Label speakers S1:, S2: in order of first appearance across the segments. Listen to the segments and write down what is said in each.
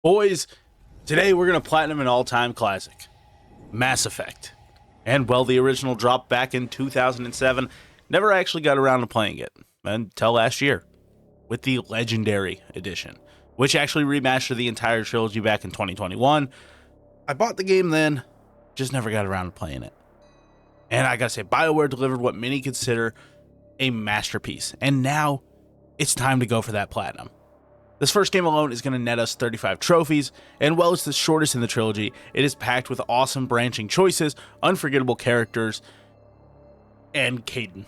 S1: Boys, today we're going to platinum an all-time classic, Mass Effect. And, well, the original dropped back in 2007. Never actually got around to playing it until last year with the Legendary Edition, which actually remastered the entire trilogy back in 2021. I bought the game then, just never got around to playing it. And I gotta say, BioWare delivered what many consider a masterpiece. And now it's time to go for that platinum. This first game alone is going to net us 35 trophies, and while it's the shortest in the trilogy, it is packed with awesome branching choices, unforgettable characters, and Kaidan.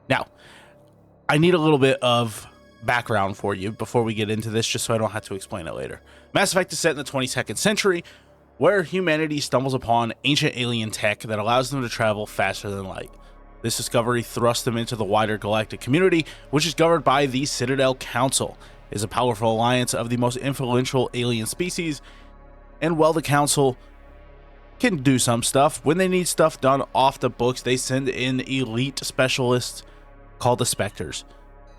S1: Now, I need a little bit of background for you before we get into this, just so I don't have to explain it later. Mass Effect is set in the 22nd century, where humanity stumbles upon ancient alien tech that allows them to travel faster than light. This discovery thrusts them into the wider galactic community, which is governed by the Citadel Council. It is a powerful alliance of the most influential alien species, and while the Council can do some stuff, when they need stuff done off the books, they send in elite specialists called the Spectres.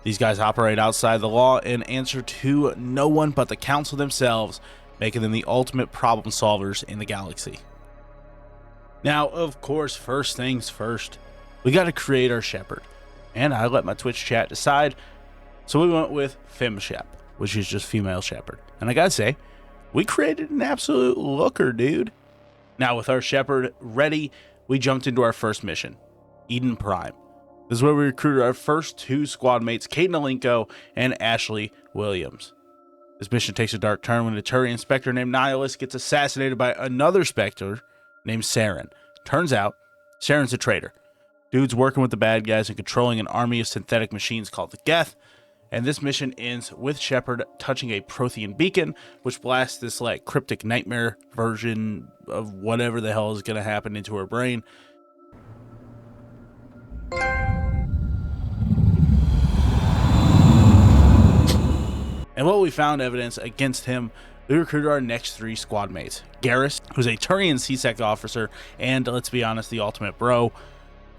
S1: These guys operate outside the law and answer to no one but the Council themselves, making them the ultimate problem solvers in the galaxy. Now, of course, first things first, we got to create our shepherd, and I let my Twitch chat decide, so we went with FemShep, which is just female shepherd. And I gotta say, we created an absolute looker, dude. Now, with our shepherd ready, we jumped into our first mission, Eden Prime. This is where we recruited our first two squad mates, Kaidan Alenko and Ashley Williams. This mission takes a dark turn when a Turian Spectre named Nihilus gets assassinated by another Spectre named Saren. Turns out, Saren's a traitor. Dude's working with the bad guys and controlling an army of synthetic machines called the Geth. And this mission ends with Shepard touching a Prothean beacon, which blasts this like cryptic nightmare version of whatever the hell is going to happen into her brain. And while we found evidence against him, we recruited our next three squad mates. Garrus, who's a Turian CSEC officer, and let's be honest, the ultimate bro.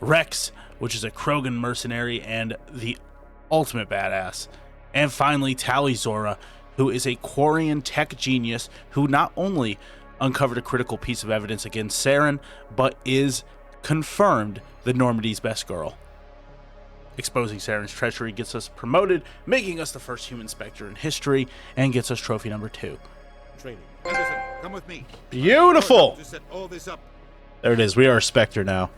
S1: Rex, which is a Krogan mercenary and the ultimate badass. And finally, Tali Zora, who is a Quarian tech genius who not only uncovered a critical piece of evidence against Saren, but is confirmed the Normandy's best girl. Exposing Saren's treachery gets us promoted, making us the first human Spectre in history, and gets us trophy number 2.
S2: Training. Anderson, come with me.
S1: Beautiful!
S2: To set all this up.
S1: There it is, we are a Spectre now.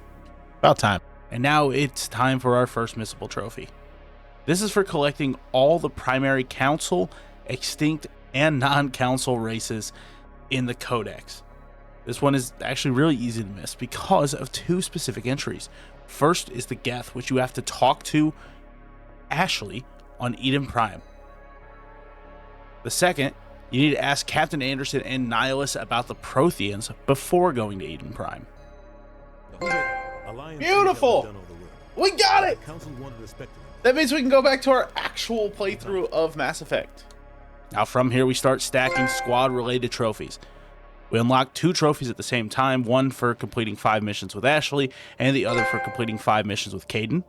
S1: About time. And now it's time for our first missable trophy. This is for collecting all the primary council, extinct, and non-council races in the Codex. This one is actually really easy to miss because of two specific entries. First is the Geth, which you have to talk to Ashley on Eden Prime. The second, you need to ask Captain Anderson and Nihilus about the Protheans before going to Eden Prime. Beautiful! We got it! That means we can go back to our actual playthrough of Mass Effect. Now from here we start stacking squad-related trophies. We unlock 2 trophies at the same time, one for completing 5 missions with Ashley, and the other for completing 5 missions with Kaidan.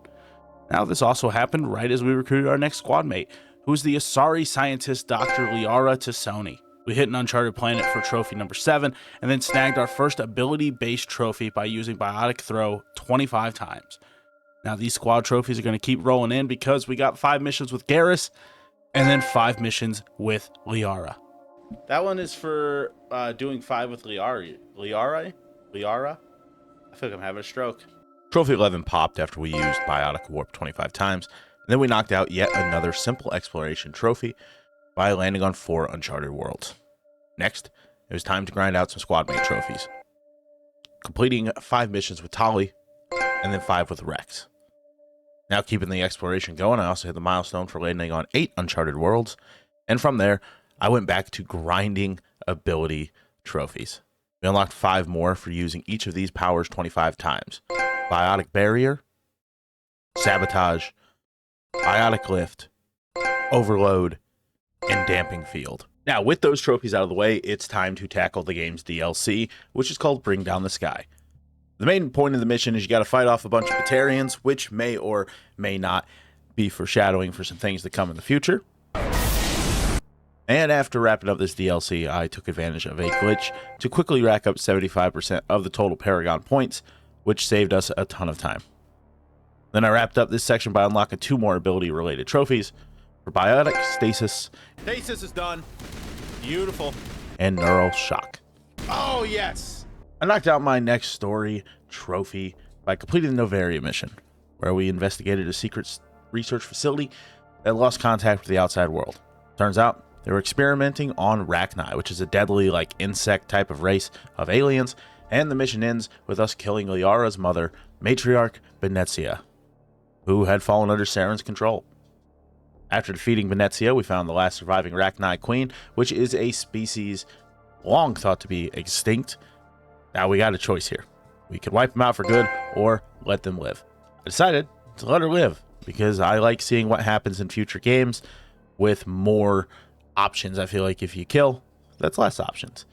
S1: Now this also happened right as we recruited our next squad mate, who is the Asari scientist Dr. Liara Tassoni. We hit an uncharted planet for trophy number 7, and then snagged our first ability-based trophy by using Biotic Throw 25 times. Now these squad trophies are going to keep rolling in because we got 5 missions with Garrus, and then 5 missions with Liara. That one is for doing 5 with Liara? I feel like I'm having a stroke.
S3: Trophy 11 popped after we used Biotic Warp 25 times, and then we knocked out yet another simple exploration trophy by landing on 4 uncharted worlds. Next, it was time to grind out some squad mate trophies, completing 5 missions with Tali, and then 5 with Rex. Now keeping the exploration going, I also hit the milestone for landing on 8 uncharted worlds, and from there, I went back to grinding ability trophies. We unlocked 5 more for using each of these powers 25 times. Biotic Barrier, Sabotage, Biotic Lift, Overload, and Damping Field. Now, with those trophies out of the way, it's time to tackle the game's DLC, which is called Bring Down the Sky. The main point of the mission is you got to fight off a bunch of Batarians, which may or may not be foreshadowing for some things that come in the future. And after wrapping up this DLC, I took advantage of a glitch to quickly rack up 75% of the total Paragon points, which saved us a ton of time. Then I wrapped up this section by unlocking 2 more ability-related trophies for Biotic Stasis.
S1: Stasis is done. Beautiful.
S3: And Neural Shock.
S1: Oh, yes.
S3: I knocked out my next story trophy by completing the Novaria mission, where we investigated a secret research facility that lost contact with the outside world. Turns out they were experimenting on Rachni, which is a deadly insect type of race of aliens, and the mission ends with us killing Liara's mother, Matriarch Benezia, who had fallen under Saren's control. After defeating Benezia, we found the last surviving Rachni queen, which is a species long thought to be extinct. Now we got a choice here. We could wipe them out for good or let them live. I decided to let her live because I like seeing what happens in future games with more options. I feel like if you kill, that's less options.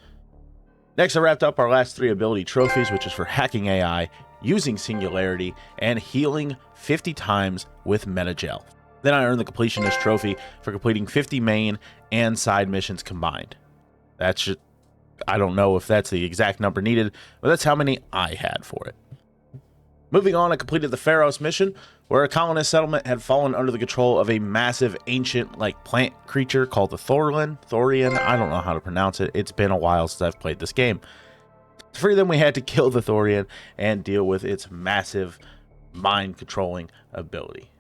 S3: Next, I wrapped up our last 3 ability trophies, which is for hacking AI, using Singularity, and healing 50 times with Metagel. Then I earned the Completionist trophy for completing 50 main and side missions combined. That's just, I don't know if that's the exact number needed, but that's how many I had for it. Moving on, I completed the Pharos mission, where a colonist settlement had fallen under the control of a massive ancient plant creature called the Thorian, I don't know how to pronounce it. It's been a while since I've played this game. To free them, we had to kill the Thorian and deal with its massive mind-controlling ability.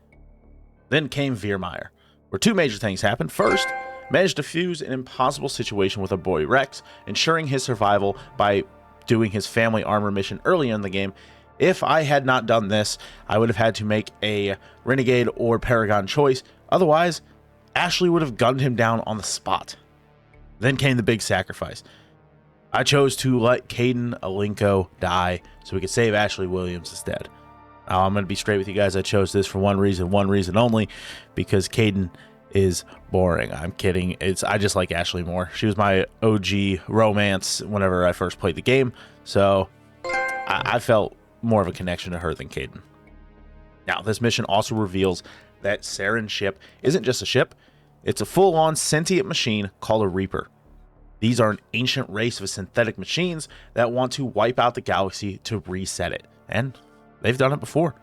S3: Then came Virmire, where 2 major things happened. First, managed to fuse an impossible situation with a boy Rex, ensuring his survival by doing his family armor mission early in the game. If I had not done this, I would have had to make a Renegade or Paragon choice. Otherwise, Ashley would have gunned him down on the spot. Then came the big sacrifice. I chose to let Caden Alinko die so we could save Ashley Williams instead. Now, I'm going to be straight with you guys. I chose this for one reason only, because Caden is boring. I'm kidding. I just like Ashley more. She was my OG romance whenever I first played the game, so I felt more of a connection to her than Caden. Now, this mission also reveals that Saren ship isn't just a ship, it's a full-on sentient machine called a Reaper. These are an ancient race of synthetic machines that want to wipe out the galaxy to reset it, and they've done it before.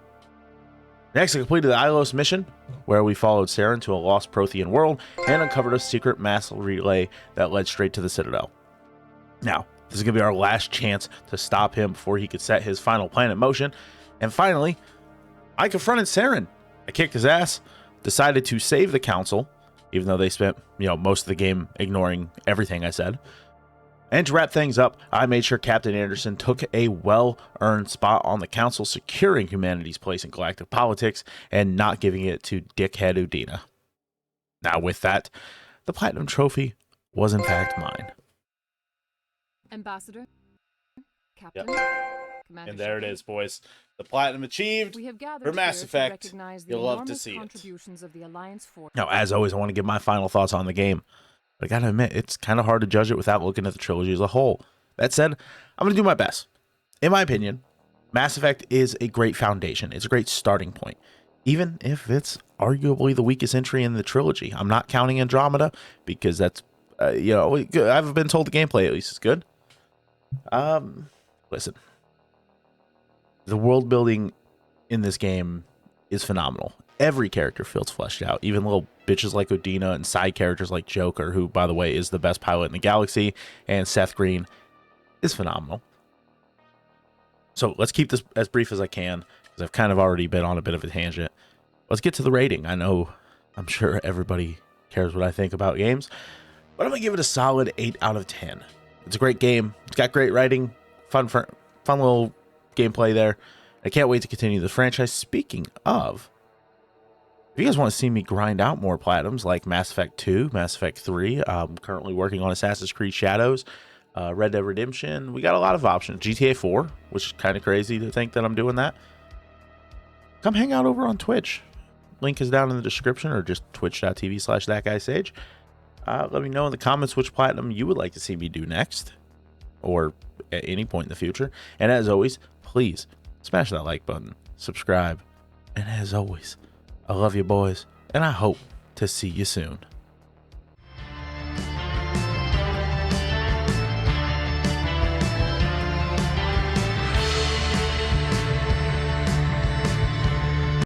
S3: Next, I completed the Ilos mission, where we followed Saren to a lost Prothean world and uncovered a secret mass relay that led straight to the Citadel. Now, this is going to be our last chance to stop him before he could set his final plan in motion. And finally, I confronted Saren. I kicked his ass, decided to save the council, even though they spent, most of the game ignoring everything I said. And to wrap things up, I made sure Captain Anderson took a well-earned spot on the council, securing humanity's place in galactic politics and not giving it to dickhead Udina. Now, with that, the Platinum Trophy was in fact mine.
S4: Ambassador, Captain, Commander
S1: And there it
S4: Shepard,
S1: is, boys. The Platinum achieved.
S4: we have gathered
S1: for Mass
S4: here
S1: Effect.
S4: to recognize the
S1: You'll love to
S4: enormous
S1: see it.
S4: contributions of the Alliance Force.
S3: Now, as always, I want to give my final thoughts on the game. But I gotta admit, it's kind of hard to judge it without looking at the trilogy as a whole. That said, I'm going to do my best. In my opinion, Mass Effect is a great foundation. It's a great starting point, even if it's arguably the weakest entry in the trilogy. I'm not counting Andromeda because that's, I've been told the gameplay at least is good. Listen, the world building in this game is phenomenal. Every character feels fleshed out, even little bitches like Udina and side characters like Joker, who, by the way, is the best pilot in the galaxy, and Seth Green is phenomenal. So let's keep this as brief as I can, because I've kind of already been on a bit of a tangent. Let's get to the rating. I'm sure everybody cares what I think about games, but I'm going to give it a solid 8 out of 10. It's a great game. It's got great writing, fun little gameplay there. I can't wait to continue the franchise. Speaking of, if you guys want to see me grind out more platinums like Mass Effect 2, Mass Effect 3, I'm currently working on Assassin's Creed Shadows, Red Dead Redemption. We got a lot of options. GTA 4, which is kind of crazy to think that I'm doing that. Come hang out over on Twitch. Link is down in the description, or just twitch.tv/thatguysage. Let me know in the comments which platinum you would like to see me do next, or at any point in the future. And as always, please smash that like button, subscribe, and as always, I love you boys, and I hope to see you soon.